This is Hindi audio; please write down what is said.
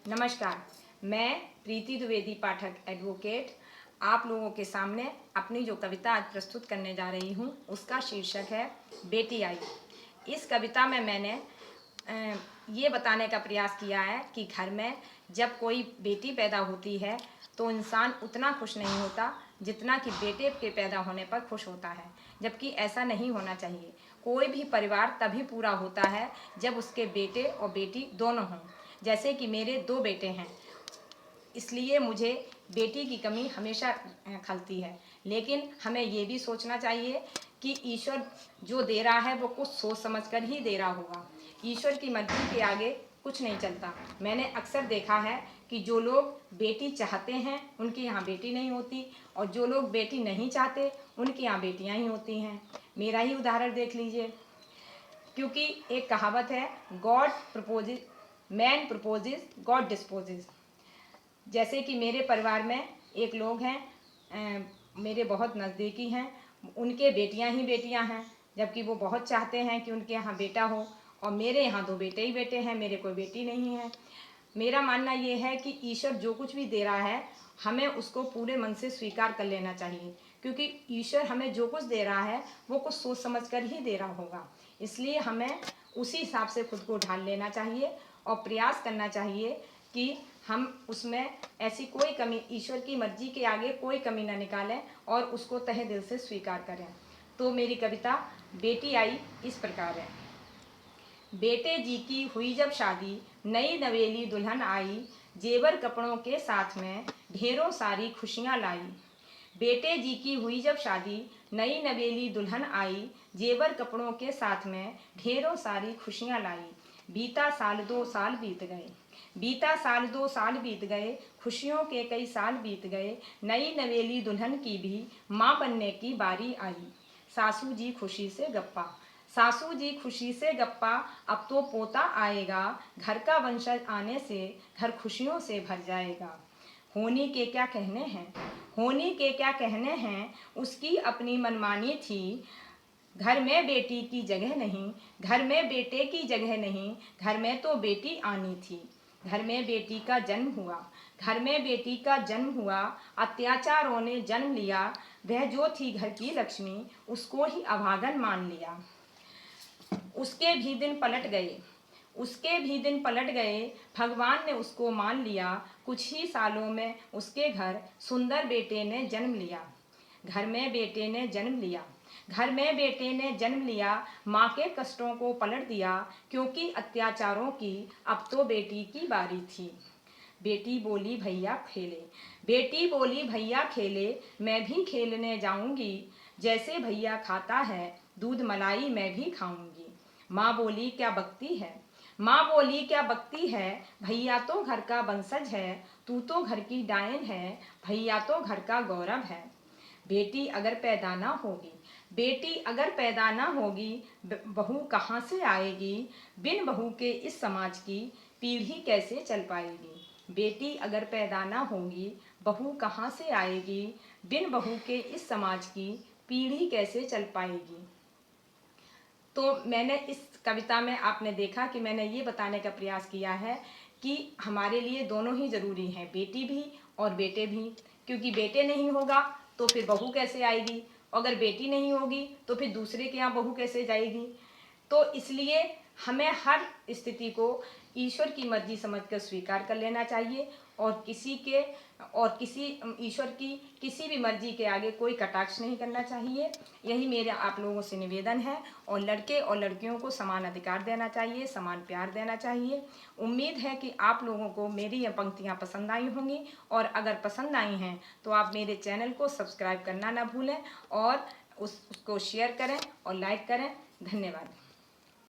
नमस्कार, मैं प्रीति द्विवेदी पाठक एडवोकेट आप लोगों के सामने अपनी जो कविता आज प्रस्तुत करने जा रही हूँ उसका शीर्षक है बेटी आई। इस कविता में मैंने ये बताने का प्रयास किया है कि घर में जब कोई बेटी पैदा होती है तो इंसान उतना खुश नहीं होता जितना कि बेटे के पैदा होने पर खुश होता है, जबकि ऐसा नहीं होना चाहिए। कोई भी परिवार तभी पूरा होता है जब उसके बेटे और बेटी दोनों हों। जैसे कि मेरे 2 बेटे हैं, इसलिए मुझे बेटी की कमी हमेशा खलती है। लेकिन हमें ये भी सोचना चाहिए कि ईश्वर जो दे रहा है वो कुछ सोच समझ कर ही दे रहा होगा। ईश्वर की मर्जी के आगे कुछ नहीं चलता। मैंने अक्सर देखा है कि जो लोग बेटी चाहते हैं उनके यहाँ बेटी नहीं होती, और जो लोग बेटी नहीं चाहते उनके यहाँ बेटियाँ ही होती हैं। मेरा ही उदाहरण देख लीजिए, क्योंकि एक कहावत है, God proposes, man proposes, God disposes. जैसे कि मेरे परिवार में एक लोग हैं, मेरे बहुत नज़दीकी हैं, उनके बेटियां ही बेटियां हैं, जबकि वो बहुत चाहते हैं कि उनके यहाँ बेटा हो, और मेरे यहाँ 2 बेटे ही बेटे हैं, मेरे कोई बेटी नहीं है। मेरा मानना ये है कि ईश्वर जो कुछ भी दे रहा है हमें उसको पूरे मन से स्वीकार कर लेना चाहिए, क्योंकि ईश्वर हमें जो कुछ दे रहा है वो कुछ सोच समझ कर ही दे रहा होगा। इसलिए हमें उसी हिसाब से खुद को ढाल लेना चाहिए और प्रयास करना चाहिए कि हम उसमें ऐसी कोई कमी, ईश्वर की मर्जी के आगे कोई कमी न निकालें और उसको तहे दिल से स्वीकार करें। तो मेरी कविता बेटी आई इस प्रकार है। बेटे जी की हुई जब शादी, नई नवेली दुल्हन आई, जेवर कपड़ों के साथ में ढेरों सारी खुशियाँ लाई। बेटे जी की हुई जब शादी, नई नवेली दुल्हन आई, जेवर कपड़ों के साथ में ढेरों सारी खुशियाँ लाई। बीता साल 2 साल बीत गए, बीता साल 2 साल बीत गए, खुशियों के कई साल बीत गए। नई नवेली दुल्हन की भी माँ बनने की बारी आई। सासू जी खुशी से गप्पा, सासू जी खुशी से गप्पा, अब तो पोता आएगा, घर का वंशज आने से घर खुशियों से भर जाएगा। होनी के क्या कहने हैं, होनी के क्या कहने हैं, उसकी अपनी मनमानी थी। घर में बेटी की जगह नहीं, घर में बेटे की जगह नहीं, घर में तो बेटी आनी थी। घर में बेटी का जन्म हुआ, घर में बेटी का जन्म हुआ, अत्याचारों ने जन्म लिया। वह जो थी घर की लक्ष्मी, उसको ही अभागन मान लिया। उसके भी दिन पलट गए, उसके भी दिन पलट गए, भगवान ने उसको मान लिया। कुछ ही सालों में उसके घर सुंदर बेटे ने जन्म लिया। घर में बेटे ने जन्म लिया, घर में बेटे ने जन्म लिया, माँ के कष्टों को पलट दिया, क्योंकि अत्याचारों की अब तो बेटी की बारी थी। बेटी बोली भैया खेले, बेटी बोली भैया खेले, मैं भी खेलने जाऊंगी। जैसे भैया खाता है दूध मलाई मैं भी खाऊंगी। माँ बोली क्या बकती है, माँ बोली क्या बकती है, भैया तो घर का वंशज है, तू तो घर की डायन है, भैया तो घर का गौरव है। बेटी अगर पैदा ना होगी, बेटी अगर पैदा ना होगी, बहू कहाँ से आएगी। बिन बहू के इस समाज की पीढ़ी कैसे चल पाएगी। बेटी अगर पैदा ना होगी, बहू कहाँ से आएगी। बिन बहू के इस समाज की पीढ़ी कैसे चल पाएगी। तो मैंने इस कविता में आपने देखा कि मैंने ये बताने का प्रयास किया है कि हमारे लिए दोनों ही ज़रूरी हैं, बेटी भी और बेटे भी। क्योंकि बेटे नहीं होगा तो फिर बहू कैसे आएगी, अगर बेटी नहीं होगी तो फिर दूसरे के यहाँ बहू कैसे जाएगी। तो इसलिए हमें हर स्थिति को ईश्वर की मर्जी समझकर स्वीकार कर लेना चाहिए, और किसी ईश्वर की किसी भी मर्जी के आगे कोई कटाक्ष नहीं करना चाहिए। यही मेरा आप लोगों से निवेदन है। और लड़के और लड़कियों को समान अधिकार देना चाहिए, समान प्यार देना चाहिए। उम्मीद है कि आप लोगों को मेरी ये पंक्तियाँ पसंद आई होंगी, और अगर पसंद आई हैं तो आप मेरे चैनल को सब्सक्राइब करना ना भूलें, और उसको शेयर करें और लाइक करें। धन्यवाद।